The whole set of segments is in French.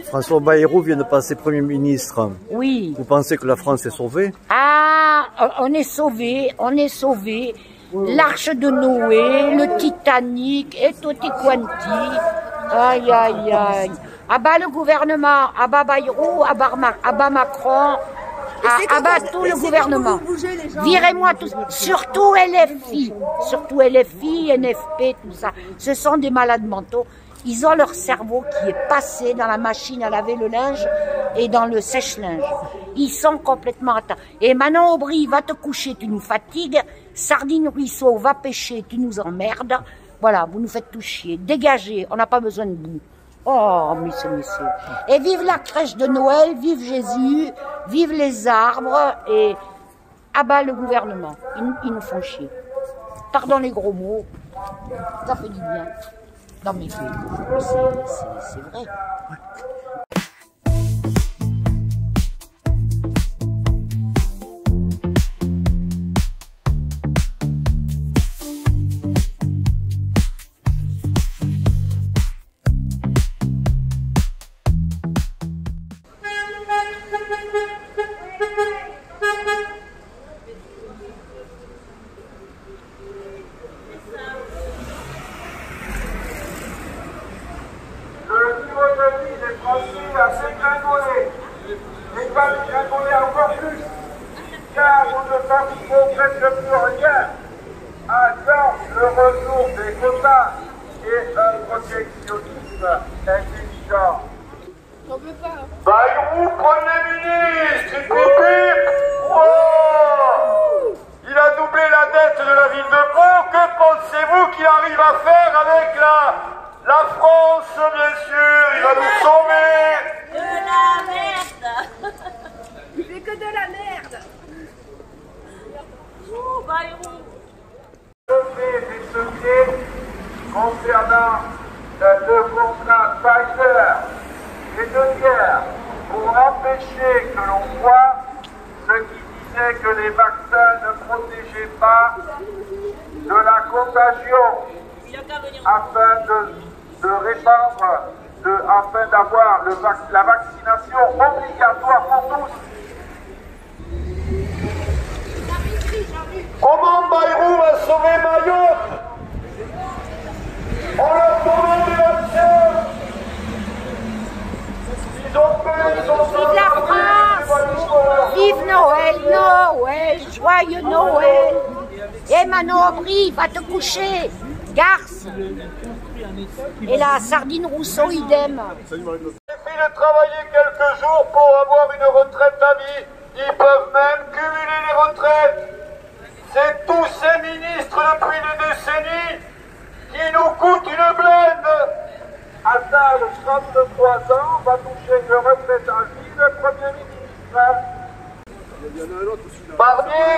François Bayrou vient de passer Premier ministre. Oui. Vous pensez que la France est sauvée? Ah, on est sauvés, on est sauvés. L'Arche de Noé, le Titanic, et tutti quanti. Aïe, aïe, aïe. À bas le gouvernement, à bas Bayrou, à bas Macron, à bas tout le gouvernement. Virez-moi tous, surtout LFI, NFP, tout ça. Ce sont des malades mentaux. Ils ont leur cerveau qui est passé dans la machine à laver le linge et dans le sèche-linge. Ils sont complètement atteints. Et Manon Aubry, va te coucher, tu nous fatigues. Sardine Ruisseau, va pêcher, tu nous emmerdes. Voilà, vous nous faites tout chier. Dégagez, on n'a pas besoin de vous. Oh, messieurs. Et vive la crèche de Noël, vive Jésus, vive les arbres et abat le gouvernement. Ils nous font chier. Pardon les gros mots, ça fait du bien. Non mais c'est vrai. Encore plus, car nous ne fabriquons presque plus rien. Attends le retour des quotas et un protectionnisme intelligent. Bayrou, Premier ministre, wow, il a doublé la dette de la ville de Pau. Que pensez-vous qu'il arrive à faire avec la France, bien sûr? Il va nous sauver. De la merde. Il fait que de la merde. Oh, Bayrou. Des secrets concernant le contrat Pfizer et de guerre pour empêcher que l'on voit ce qui disait que les vaccins ne protégeaient pas de la contagion afin de répandre, afin d'avoir la vaccination obligatoire pour tous. Comment Bayrou va sauver Mayotte? On leur demande des vaccins. Ils ont fait, ils ont Vive la France! Vive Noël, Noël, joyeux Noël! Et Manon Aubry, va te coucher, garce! Et la Sardine Rousseau, idem. Il suffit de travailler quelques jours pour avoir une retraite à vie. Ils peuvent même cumuler les retraites. C'est tous ces ministres depuis des décennies qui nous coûtent une blinde. Attal, 33 ans, va toucher une retraite à vie de Premier ministre. Barnier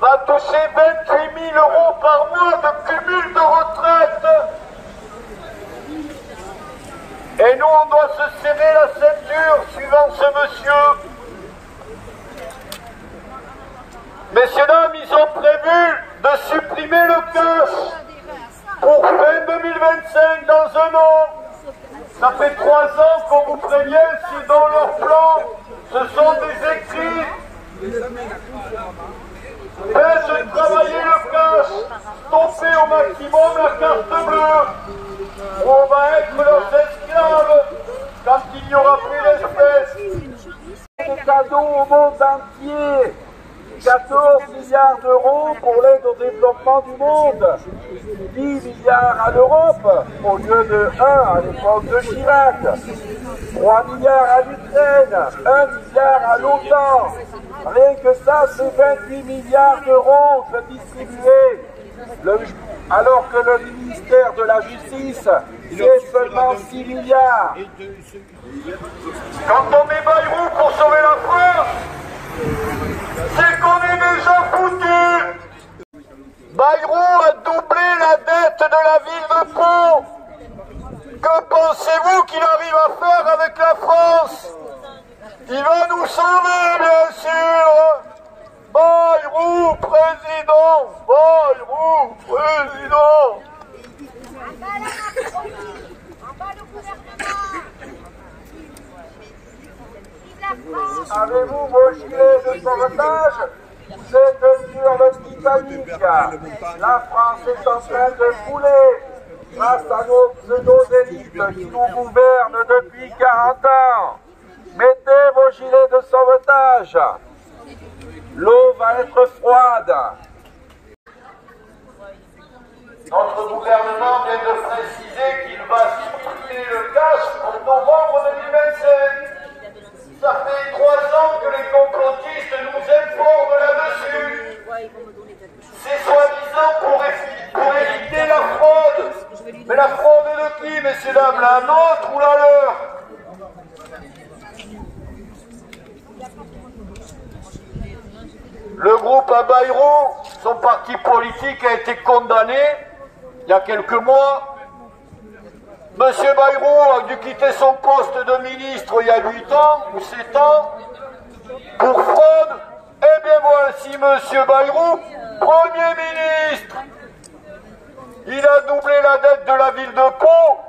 va toucher 28 000 € par mois de cumul de retraite. Et nous, on doit se serrer la ceinture suivant ce monsieur. Messieurs, dames, ils ont prévu de supprimer le cash pour fin 2025 dans un an. Ça fait 3 ans qu'on vous prévient, c'est dans leur plan. Ce sont des écrits. Baisse de travailler le cash, stopper au maximum la carte bleue. On va être leurs esclaves quand il n'y aura plus d'espèces. Des cadeaux au monde entier. 14 milliards d'euros pour l'aide au développement du monde, 10 milliards à l'Europe au lieu de 1 à l'époque de Chirac, 3 milliards à l'Ukraine, 1 milliard à l'OTAN. Rien que ça, c'est 28 milliards d'euros distribués. Alors que le ministère de la Justice, c'est seulement 6 milliards. Quand on met Bayrou pour sauver la France, c'est qu'on est déjà foutu. Bayrou a doublé la dette de la ville de Pau. Que pensez-vous qu'il arrive à faire avec la France? Il va nous sauver, bien sûr. Bayrou, président. Bayrou, président. En bas le gouvernement. Avez-vous vos gilets de sauvetage? C'est sur le Titanic. La France est en train de couler grâce à nos pseudo-élites qui nous gouvernent depuis 40 ans. Mettez vos gilets de sauvetage. L'eau va être froide. Notre gouvernement vient de préciser qu'il va supprimer le cash en novembre 2025. Ça fait 3 ans que les complotistes nous informent là-dessus. C'est soi-disant pour éviter la fraude. Mais la fraude de qui, messieurs dames? La nôtre ou la leur? Le groupe Bayrou, son parti politique, a été condamné il y a quelques mois. Monsieur Bayrou a dû quitter son poste de ministre il y a 8 ans ou 7 ans pour fraude. Eh bien voici Monsieur Bayrou, Premier ministre. Il a doublé la dette de la ville de Pau.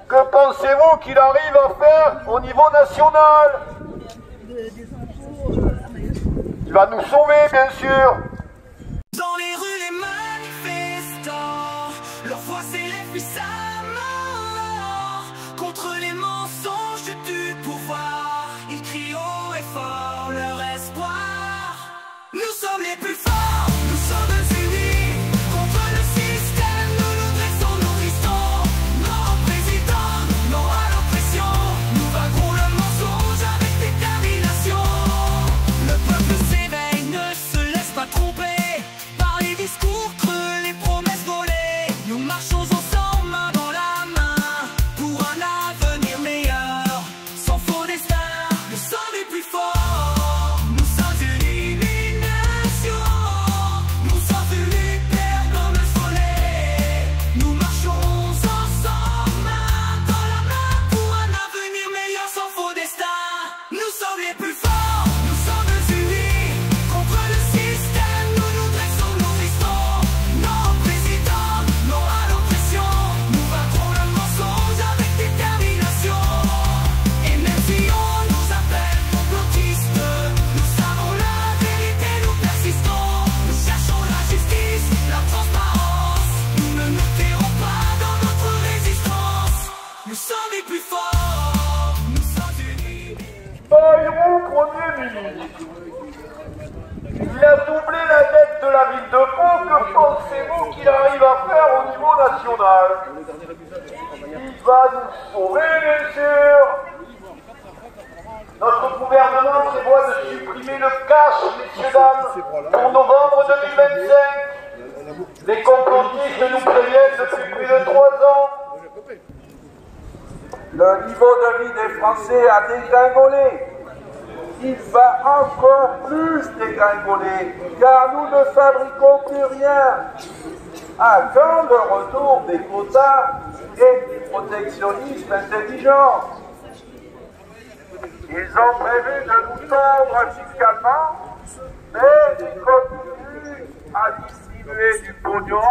Que pensez-vous qu'il arrive à faire au niveau national? Il va nous sauver, bien sûr. Dans les rues, les manifestants, leur voix s'élève puissamment contre les mensonges du pouvoir. Ils crient haut et fort leur espoir. Nous sommes les plus forts, nous sommes unis contre le système. Nous nous dressons, nous restons. Non au président, non à l'oppression. Nous vaincrons le mensonge avec détermination. Le peuple s'éveille, ne se laisse pas tromper par les discours creux, les promesses volées. Nous marchons ensemble, main dans la main, pour un avenir meilleur, sans faux destin. Nous sommes les plus forts, nous sommes unis, une nation. Nous sommes unis, pères comme le soleil. Nous marchons ensemble, main dans la main, pour un avenir meilleur, sans faux destin. Nous sommes les plus forts, nous sommes unis contre le système. Nous nous dressons, nous restons. Non au président, non à l'oppression. Nous vaincrons le mensonge avec détermination. Et même si on nous appelle complotistes, nous savons la vérité, nous persistons. Nous cherchons la justice, la transparence. Nous ne nous tairons pas dans notre résistance. Nous sommes les plus forts, nous sommes unis. Bayrou, Premier ministre. Il a doublé la dette de la ville de Pau. Que pensez-vous qu'il arrive à faire au niveau national? Il va nous sauver, bien sûr. Notre gouvernement prévoit de supprimer le cash, messieurs, dames, pour novembre 2025. Les complotistes nous préviennent depuis plus de 3 ans. Le niveau de vie des Français a dégringolé. Il va encore plus dégringoler, car nous ne fabriquons plus rien. À quand le retour des quotas et du protectionnisme intelligent? Ils ont prévu de nous tondre fiscalement, mais ils continuent à distribuer du pognon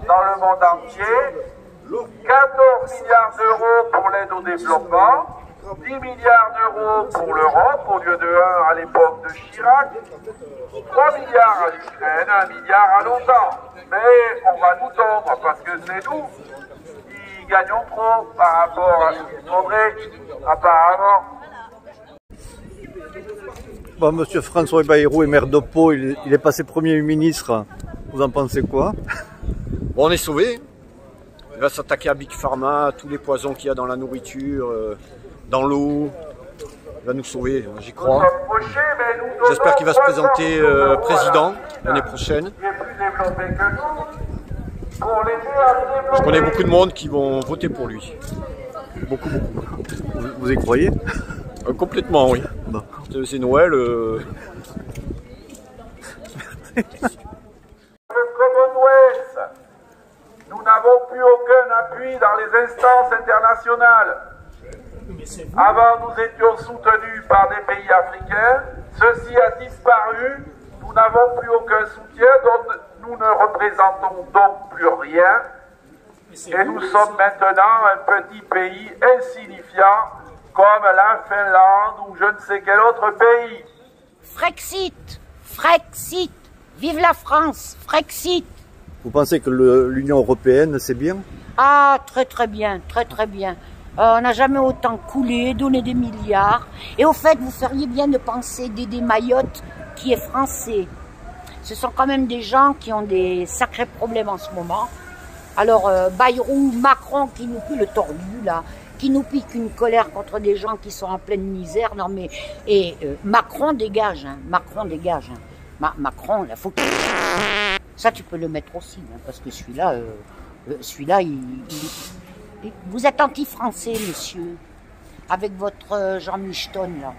dans le monde entier. 14 milliards d'euros pour l'aide au développement, 10 milliards d'euros pour l'Europe au lieu de 1 à l'époque de Chirac, 3 milliards à l'Ukraine, 1 milliard à l'OTAN. Mais on va nous tondre parce que c'est nous qui gagnons trop par rapport à ce qu'il faudrait apparemment. Bon, Monsieur François Bayrou est maire de Pau, il est passé Premier ministre. Vous en pensez quoi? Bon, on est sauvés. Il va s'attaquer à Big Pharma, à tous les poisons qu'il y a dans la nourriture, dans l'eau. Il va nous sauver, j'y crois. J'espère qu'il va se présenter président l'année prochaine. Je connais beaucoup de monde qui vont voter pour lui. Beaucoup, beaucoup. Vous y croyez? Complètement, oui. Bon. C'est Noël. Nous n'avons plus aucun appui dans les instances internationales. Avant, nous étions soutenus par des pays africains. Ceci a disparu. Nous n'avons plus aucun soutien, donc nous ne représentons donc plus rien. Et nous sommes maintenant un petit pays insignifiant comme la Finlande ou je ne sais quel autre pays. Frexit, Frexit, vive la France, Frexit. Vous pensez que l'Union européenne, c'est bien? Ah, très très bien, très très bien. On n'a jamais autant coulé, donné des milliards. Et au fait, vous feriez bien de penser d'aider Mayotte, qui est français. Ce sont quand même des gens qui ont des sacrés problèmes en ce moment. Alors, Bayrou, Macron qui nous pue le tordu, là, qui nous pique une colère contre des gens qui sont en pleine misère. Non mais, et Macron dégage, hein, Macron dégage. Hein. Macron, il faut que... Ça, tu peux le mettre aussi, hein, parce que celui-là, vous êtes anti-français, monsieur, avec votre Jean Micheton, là.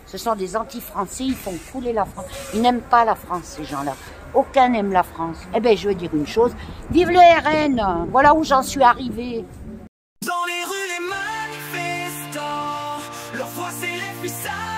Ce sont des anti-français, ils font couler la France. Ils n'aiment pas la France, ces gens-là. Aucun n'aime la France. Eh bien, je vais dire une chose. Vive le RN! Voilà où j'en suis arrivée. Dans les rues, les manifestants, leur voix c'est les puissants.